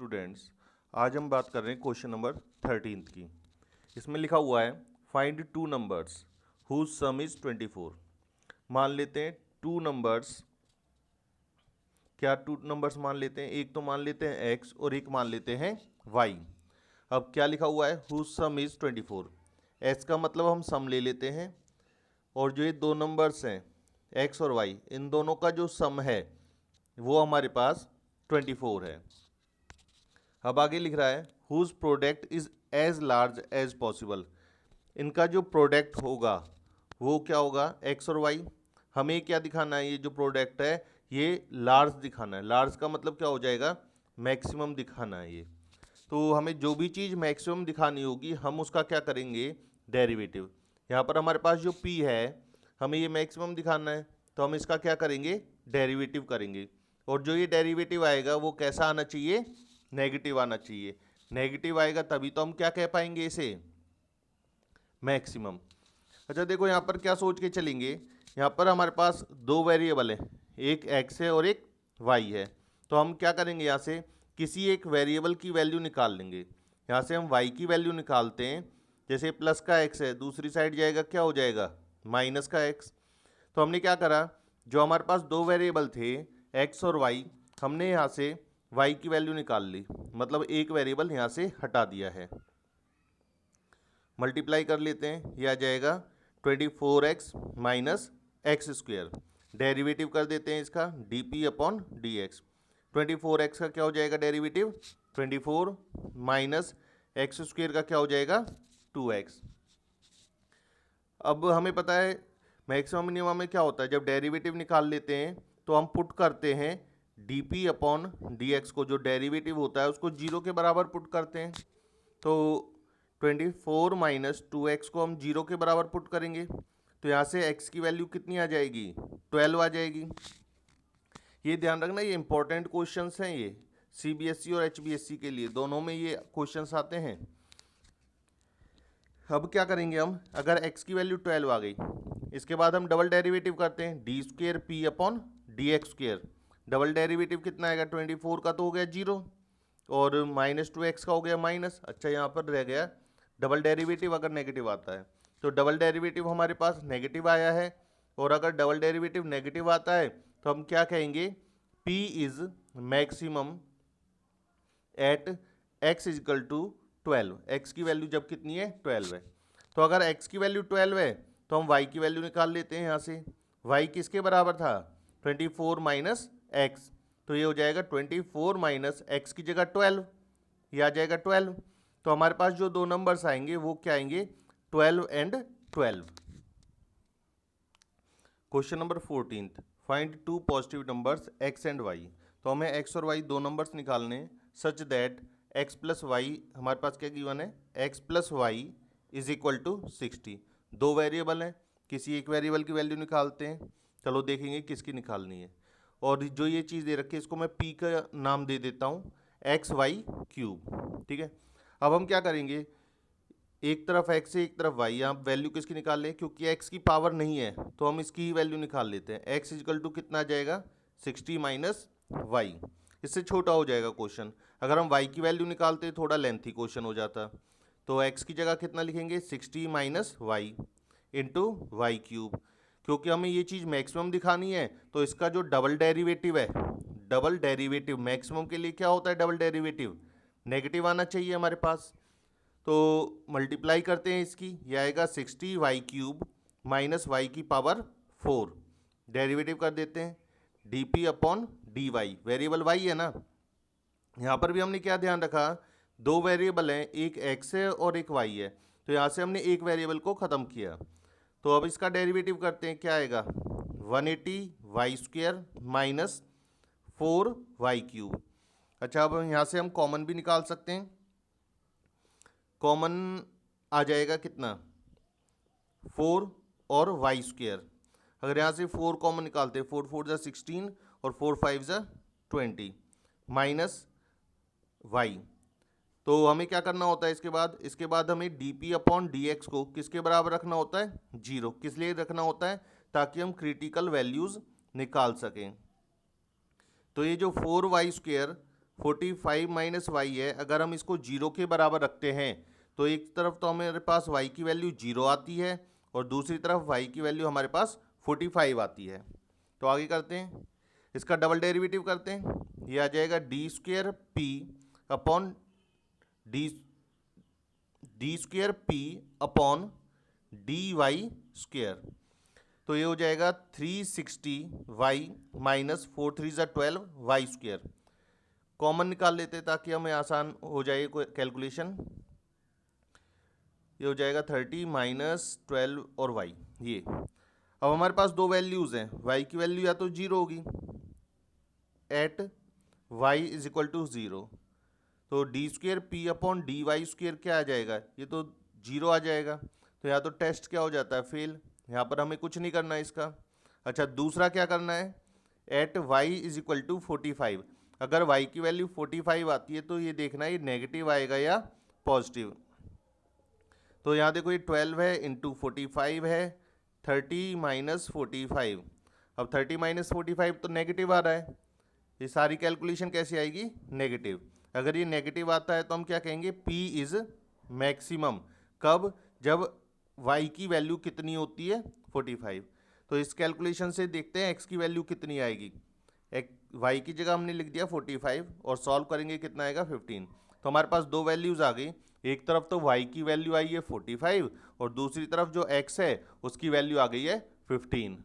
Students, आज हम बात कर रहे हैं क्वेश्चन नंबर 13 की। इसमें लिखा हुआ है find two numbers whose sum is 24। मान लेते हैं टू नंबर्स, क्या टू नंबर्स मान लेते हैं, एक तो मान लेते हैं x और एक मान लेते हैं y। अब क्या लिखा हुआ है, हुज सम इज 24। x का मतलब हम सम ले लेते हैं और जो ये दो नंबर्स हैं x और y, इन दोनों का जो सम है वो हमारे पास 24 है। अब आगे लिख रहा है whose product is as large as possible. इनका जो प्रोडक्ट होगा वो क्या होगा, एक्स और वाई। हमें क्या दिखाना है, ये जो प्रोडक्ट है ये लार्ज दिखाना है। लार्ज का मतलब क्या हो जाएगा, मैक्सिमम दिखाना है ये। तो हमें जो भी चीज़ मैक्सिमम दिखानी होगी हम उसका क्या करेंगे, डेरिवेटिव। यहाँ पर हमारे पास जो p है, हमें ये मैक्सिमम दिखाना है तो हम इसका क्या करेंगे, डेरिवेटिव करेंगे। और जो ये डेरिवेटिव आएगा वो कैसा आना चाहिए, नेगेटिव आना चाहिए। नेगेटिव आएगा तभी तो हम क्या कह पाएंगे इसे, मैक्सिमम। अच्छा देखो यहाँ पर क्या सोच के चलेंगे, यहाँ पर हमारे पास दो वेरिएबल है, एक x है और एक y है। तो हम क्या करेंगे, यहाँ से किसी एक वेरिएबल की वैल्यू निकाल लेंगे। यहाँ से हम y की वैल्यू निकालते हैं, जैसे प्लस का x है, दूसरी साइड जाएगा क्या हो जाएगा, माइनस का x। तो हमने क्या करा, जो हमारे पास दो वेरिएबल थे x और y, हमने यहाँ से y की वैल्यू निकाल ली, मतलब एक वेरिएबल यहाँ से हटा दिया है। मल्टीप्लाई कर लेते हैं, यह आ जाएगा 24x minus x square. Derivative कर देते हैं इसका, D upon D x. 24x का क्या हो जाएगा डेरिवेटिव, 24 माइनस एक्स स्क्वेयर का क्या हो जाएगा, 2x। अब हमें पता है मैक्सिमम मिनिमम में क्या होता है, जब डेरिवेटिव निकाल लेते हैं तो हम पुट करते हैं डी अपॉन डी एक्स को, जो डेरिवेटिव होता है उसको जीरो के बराबर पुट करते हैं। तो 24 माइनस 2x को हम जीरो के बराबर पुट करेंगे तो यहाँ से x की वैल्यू कितनी आ जाएगी, 12 आ जाएगी। ये ध्यान रखना, ये इंपॉर्टेंट क्वेश्चंस हैं, ये CBSE और HBSE के लिए दोनों में ये क्वेश्चंस आते हैं। अब क्या करेंगे हम, अगर x की वैल्यू 12 आ गई, इसके बाद हम डबल डेरिवेटिव करते हैं, D square p upon D x square. Double derivative कितना आएगा, 24 का तो हो गया जीरो और माइनस 2x का हो गया माइनस। अच्छा यहाँ पर रह गया डबल डेरिवेटिव अगर नेगेटिव आता है, तो डबल डेरिवेटिव हमारे पास नेगेटिव आया है, और अगर डबल डेरिवेटिव नेगेटिव आता है तो हम क्या कहेंगे, p is maximum at x is equal to 12। x की वैल्यू जब कितनी है, 12 है। तो अगर x की वैल्यू 12 है तो हम y की वैल्यू निकाल लेते हैं यहाँ से। y किसके बराबर था, 24 माइनस एक्स। तो ये हो जाएगा 24 माइनस एक्स की जगह 12, ये आ जाएगा 12। तो हमारे पास जो दो नंबर्स आएंगे वो क्या आएंगे, 12 and 12। Question number 14, find two positive numbers x and y। तो हमें x और y दो नंबर्स निकालने हैं, such that x plus y, हमारे पास क्या गिवन है, x plus y is equal to 60। दो वेरिएबल हैं, किसी एक वेरिएबल की वैल्यू निकालते हैं। चलो देखेंगे किसकी निकालनी है। और जो ये चीज़ दे रखी है इसको मैं p का नाम दे देता हूँ, एक्स वाई क्यूब। ठीक है, अब हम क्या करेंगे, एक तरफ x है एक तरफ y, यहाँ वैल्यू किसकी निकाल लें, क्योंकि x की पावर नहीं है तो हम इसकी ही वैल्यू निकाल लेते हैं। x इजकल टू कितना आ जाएगा, 60 माइनस वाई। इससे छोटा हो जाएगा क्वेश्चन। अगर हम y की वैल्यू निकालते थोड़ा लेंथी क्वेश्चन हो जाता। तो x की जगह कितना लिखेंगे, 60 minus y into y cube. क्योंकि हमें ये चीज़ मैक्सिमम दिखानी है तो इसका जो डबल डेरिवेटिव है, डबल डेरिवेटिव मैक्सिमम के लिए क्या होता है, डबल डेरिवेटिव नेगेटिव आना चाहिए हमारे पास। तो मल्टीप्लाई करते हैं इसकी, यह आएगा 60 वाई क्यूब माइनस वाई की पावर 4। डेरिवेटिव कर देते हैं, d p upon d y, variable y है ना। यहाँ पर भी हमने क्या ध्यान रखा, दो वेरिएबल हैं, एक एक्स है और एक वाई है, तो यहाँ से हमने एक वेरिएबल को ख़त्म किया। तो अब इसका डेरिवेटिव करते हैं, क्या आएगा, 180 y square minus 4 y cube. अच्छा अब यहाँ से हम कॉमन भी निकाल सकते हैं, कॉमन आ जाएगा कितना, 4 और वाई स्क्वेयर। अगर यहाँ से 4 कॉमन निकालते हैं, 4 4 ज़ा 16 और 4 5 ज़ा 20 माइनस वाई। तो हमें क्या करना होता है, इसके बाद हमें D p upon D x को किसके बराबर रखना होता है, जीरो। किस लिए रखना होता है, ताकि हम क्रिटिकल वैल्यूज़ निकाल सकें। तो ये जो 4 वाई स्क्वेयर 45 माइनस वाई है, अगर हम इसको 0 के बराबर रखते हैं तो एक तरफ तो हमारे पास y की वैल्यू 0 आती है और दूसरी तरफ y की वैल्यू हमारे पास 45 आती है। तो आगे करते हैं, इसका डबल डेरिवेटिव करते हैं। ये आ जाएगा d square p upon d square p upon d y square. तो ये हो जाएगा 360 वाई माइनस 4 3 ज़ा 12 वाई स्क्वेयर। कॉमन निकाल लेते हैं ताकि हमें आसान हो जाए कैलकुलेशन। ये हो जाएगा 30 माइनस 12 और y ये। अब हमारे पास दो वैल्यूज़ हैं, y की वैल्यू या तो 0 होगी at y is equal to 0, तो d square p upon d y square क्या आ जाएगा, ये तो 0 आ जाएगा। तो यहाँ तो टेस्ट क्या हो जाता है, फेल। यहाँ पर हमें कुछ नहीं करना है इसका। अच्छा, दूसरा क्या करना है, at y is equal to 45। अगर y की वैल्यू 45 आती है तो ये देखना है ये नेगेटिव आएगा या पॉजिटिव। तो यहाँ देखो ये 12 है इंटू 45 है, 30 माइनस 45। अब 30 माइनस 45 तो नेगेटिव आ रहा है, ये सारी कैलकुलेशन कैसे आएगी, नेगेटिव। अगर ये नेगेटिव आता है तो हम क्या कहेंगे, P इज़ मैक्सिमम। कब, जब y की वैल्यू कितनी होती है, 45। तो इस कैलकुलेशन से देखते हैं x की वैल्यू कितनी आएगी। y की जगह हमने लिख दिया 45 और सॉल्व करेंगे कितना आएगा, 15। तो हमारे पास दो वैल्यूज़ आ गई, एक तरफ तो y की वैल्यू आई है 45 और दूसरी तरफ जो x है उसकी वैल्यू आ गई है 15।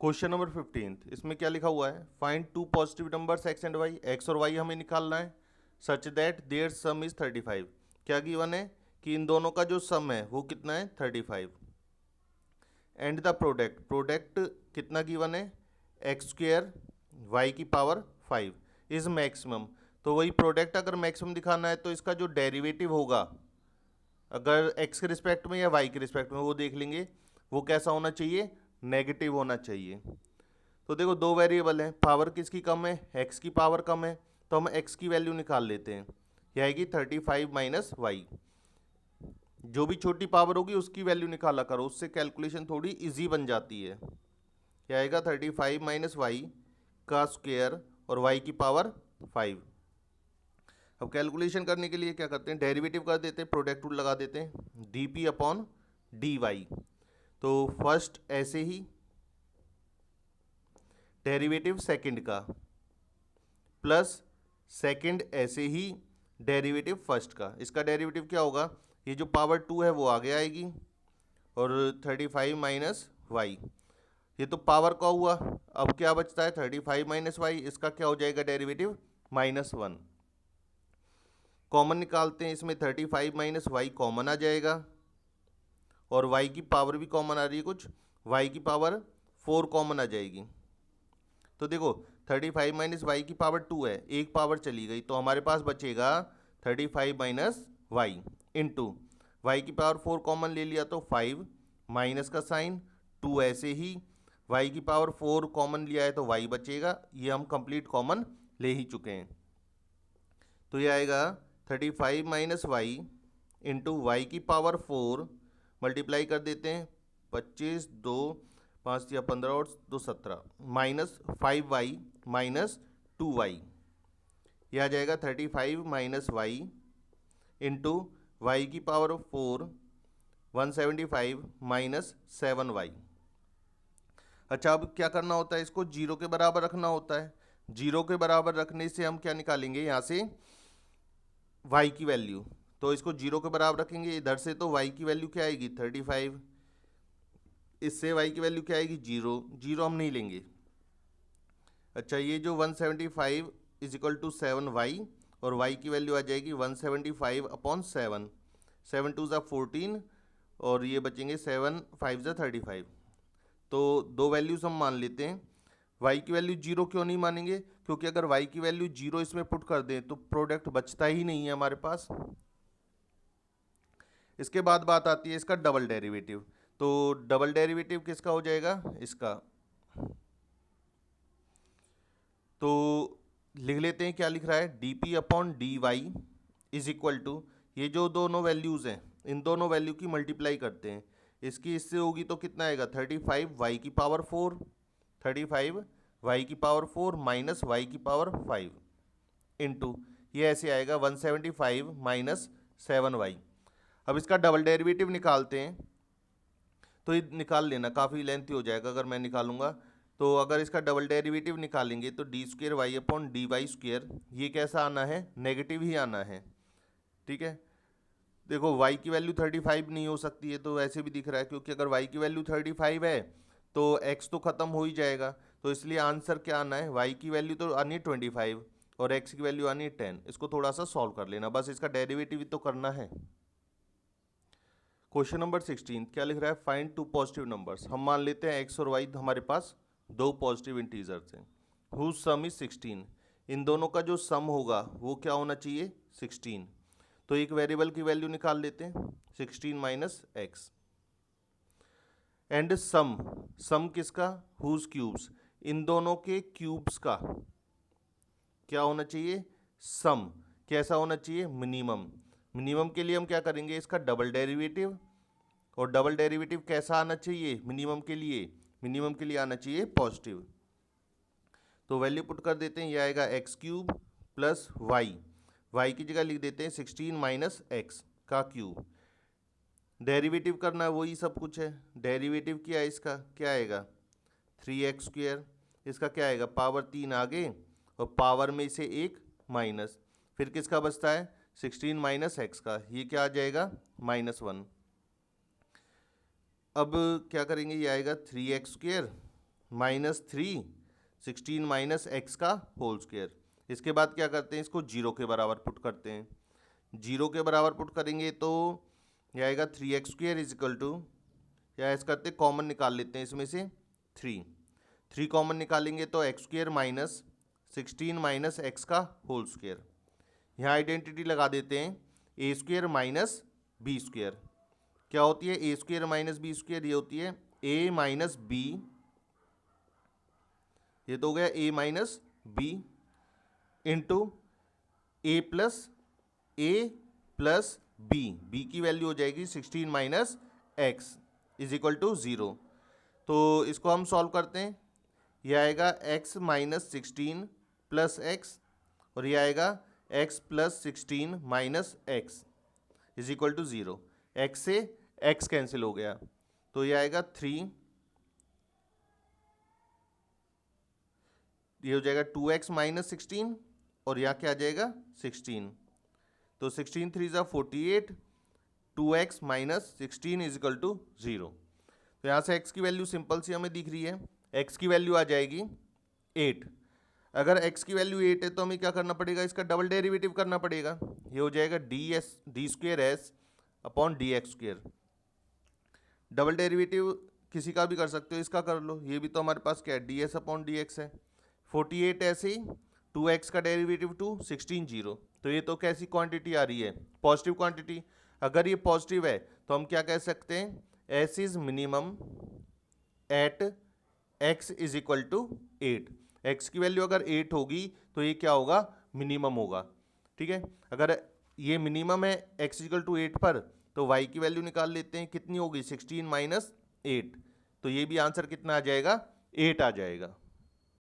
क्वेश्चन नंबर 15, इसमें क्या लिखा हुआ है, find two positive numbers x and y। x और y हमें निकालना है such that their sum is 35। क्या गिवन है कि इन दोनों का जो सम है वो कितना है, 35। एंड द प्रोडक्ट, प्रोडक्ट कितना गिवन है, एक्स स्क्वेयर वाई की पावर 5 इज मैक्सिमम। तो वही प्रोडक्ट अगर मैक्सिमम दिखाना है तो इसका जो डेरिवेटिव होगा, अगर x के रिस्पेक्ट में या y के रिस्पेक्ट में, वो देख लेंगे। वो कैसा होना चाहिए, नेगेटिव होना चाहिए। तो देखो दो वेरिएबल हैं, पावर किसकी कम है, x की पावर कम है, तो हम x की वैल्यू निकाल लेते हैं। यह आएगी 35 माइनस वाई। जो भी छोटी पावर होगी उसकी वैल्यू निकाला करो, उससे कैलकुलेशन थोड़ी इजी बन जाती है। क्या आएगा, 35 माइनस वाई का स्क्वायर और y की पावर 5। अब कैलकुलेशन करने के लिए क्या करते हैं, डेरिवेटिव कर देते हैं, प्रोडक्ट रूल लगा देते हैं, d p upon d y. तो फर्स्ट ऐसे ही डेरिवेटिव सेकंड का प्लस सेकंड ऐसे ही डेरिवेटिव फर्स्ट का। इसका डेरिवेटिव क्या होगा, ये जो पावर 2 है वो आगे आएगी और 35 माइनस वाई, ये तो पावर का हुआ। अब क्या बचता है, 35 माइनस वाई, इसका क्या हो जाएगा डेरिवेटिव, -1। कॉमन निकालते हैं, इसमें 35 माइनस वाई कॉमन आ जाएगा और y की पावर भी कॉमन आ रही है कुछ, y की पावर 4 कॉमन आ जाएगी। तो देखो 35 माइनस वाई की पावर 2 है, एक पावर चली गई तो हमारे पास बचेगा 35 माइनस वाई इंटू वाई की पावर 4 कॉमन ले लिया तो 5 माइनस का साइन 2, ऐसे ही y की पावर 4 कॉमन लिया है तो y बचेगा, ये हम कंप्लीट कॉमन ले ही चुके हैं। तो ये आएगा 35 माइनस वाई इंटू वाई की पावर 4 मल्टीप्लाई कर देते हैं, 25 2 5 या 15 और 2 17 माइनस 5y माइनस 2y। यह आ जाएगा 35 माइनस वाई इंटू वाई की पावर 4 175 माइनस 7y। अच्छा, अब क्या करना होता है, इसको 0 के बराबर रखना होता है। 0 के बराबर रखने से हम क्या निकालेंगे, यहाँ से y की वैल्यू। तो इसको 0 के बराबर रखेंगे, इधर से तो y की वैल्यू क्या आएगी 35, इससे y की वैल्यू क्या आएगी 0, 0 हम नहीं लेंगे। अच्छा, ये जो 175 इज इक्वल टू 7y और y की वैल्यू आ जाएगी 175 अपॉन 7, 7 2 ज़ा 14 और ये बचेंगे 7 5 ज़ा 35। तो दो वैल्यूज हम मान लेते हैं। y की वैल्यू 0 क्यों नहीं मानेंगे, क्योंकि अगर y की वैल्यू 0 इसमें पुट कर दें तो प्रोडक्ट बचता ही नहीं है हमारे पास। इसके बाद बात आती है इसका डबल डेरिवेटिव। तो डबल डेरिवेटिव किसका हो जाएगा, इसका। तो लिख लेते हैं, क्या लिख रहा है, d p upon d y is equal to, ये जो दोनों वैल्यूज़ हैं इन दोनों वैल्यू की मल्टीप्लाई करते हैं, इसकी इससे होगी तो कितना आएगा 35 वाई की पावर 4, 35 वाई की पावर 4 माइनस वाई की पावर 5। इंटू ये ऐसे आएगा 175 माइनस 7y। अब इसका डबल डेरिवेटिव निकालते हैं, तो ये निकाल लेना, काफ़ी लेंथी हो जाएगा अगर मैं निकालूंगा। तो अगर इसका डबल डेरिवेटिव निकालेंगे तो d square y upon d y square, ये कैसा आना है, नेगेटिव ही आना है। ठीक है, देखो y की वैल्यू 35 नहीं हो सकती है, तो ऐसे भी दिख रहा है, क्योंकि अगर y की वैल्यू 35 है तो x तो ख़त्म हो ही जाएगा, तो इसलिए आंसर क्या आना है, y की वैल्यू तो आनी है 25 और x की वैल्यू आनी है 10। इसको थोड़ा सा सॉल्व कर लेना, बस इसका डेरिवेटिव ही तो करना है। क्वेश्चन नंबर 16 क्या लिख रहा है, फाइंड टू पॉजिटिव नंबर्स। हम मान लेते हैं x और y हमारे पास दो पॉजिटिव इंटीजर्स हैं, हुज सम इज 16। इन दोनों का जो सम होगा वो क्या होना चाहिए, 16। तो एक वेरिएबल की वैल्यू निकाल लेते हैं, 16 माइनस एक्स। एंड सम, सम किसका, हुज क्यूब्स, इन दोनों के क्यूब्स का क्या होना चाहिए, सम कैसा होना चाहिए, मिनिमम। मिनिमम के लिए हम क्या करेंगे, इसका डबल डेरिवेटिव, और डबल डेरिवेटिव कैसा आना चाहिए मिनिमम के लिए, मिनिमम के लिए आना चाहिए पॉजिटिव। तो वैल्यू पुट कर देते हैं, ये आएगा एक्स क्यूब प्लस वाई की जगह लिख देते हैं 16 माइनस एक्स का क्यूब। डेरिवेटिव करना है, वही सब कुछ है, डेरिवेटिव किया है इसका, क्या आएगा 3x स्क्वेयर, इसका क्या आएगा पावर 3 आगे और पावर में से एक माइनस, फिर किसका बचता है 16 माइनस एक्स का, ये क्या आ जाएगा -1। अब क्या करेंगे, ये आएगा 3x square minus 3 16 minus x का होल स्क्वेयर। इसके बाद क्या करते हैं, इसको जीरो के बराबर पुट करते हैं। जीरो के बराबर पुट करेंगे तो यह आएगा 3x square is equal to, या ऐसा करते कॉमन निकाल लेते हैं इसमें से 3 कॉमन निकालेंगे तो x square minus 16 minus x का होल स्क्वेयर। यहाँ आइडेंटिटी लगा देते हैं, ए स्क्वेयर माइनस बी स्क्वेयर क्या होती है, ए स्क्वेयर माइनस बी स्क्वेयर, ये होती है ए माइनस बी, ये तो हो गया a minus b into a plus b की वैल्यू हो जाएगी 16 minus x is equal to 0। तो इसको हम सॉल्व करते हैं, यह आएगा x माइनस 16 प्लस एक्स, और यह आएगा x plus 16 minus x is equal to 0। x से x कैंसिल हो गया, तो यह आएगा 3, ये हो जाएगा 2x माइनस 16 और यहाँ क्या आ जाएगा 16, तो 16 3 ज़ा 48, 2x minus 16 is equal to 0। तो यहाँ से x की वैल्यू सिंपल सी हमें दिख रही है, x की वैल्यू आ जाएगी 8। अगर x की वैल्यू 8 है तो हमें क्या करना पड़ेगा, इसका डबल डेरिवेटिव करना पड़ेगा, ये हो जाएगा d square S upon D x square. Double derivative किसी का भी कर सकते हो, इसका कर लो, ये भी तो हमारे पास क्या है D S upon D x है। 48 ऐसे ही 2x का डेरिवेटिव 2 16 0, तो ये तो कैसी क्वांटिटी आ रही है, पॉजिटिव क्वांटिटी। अगर ये पॉजिटिव है तो हम क्या कह सकते हैं, S is minimum at x is equal to 8। x की वैल्यू अगर 8 होगी तो ये क्या होगा, मिनिमम होगा। ठीक है, अगर ये मिनिमम है x इज इक्वल टू 8 पर, तो y की वैल्यू निकाल लेते हैं, कितनी होगी 16 माइनस 8, तो ये भी आंसर कितना आ जाएगा 8 आ जाएगा।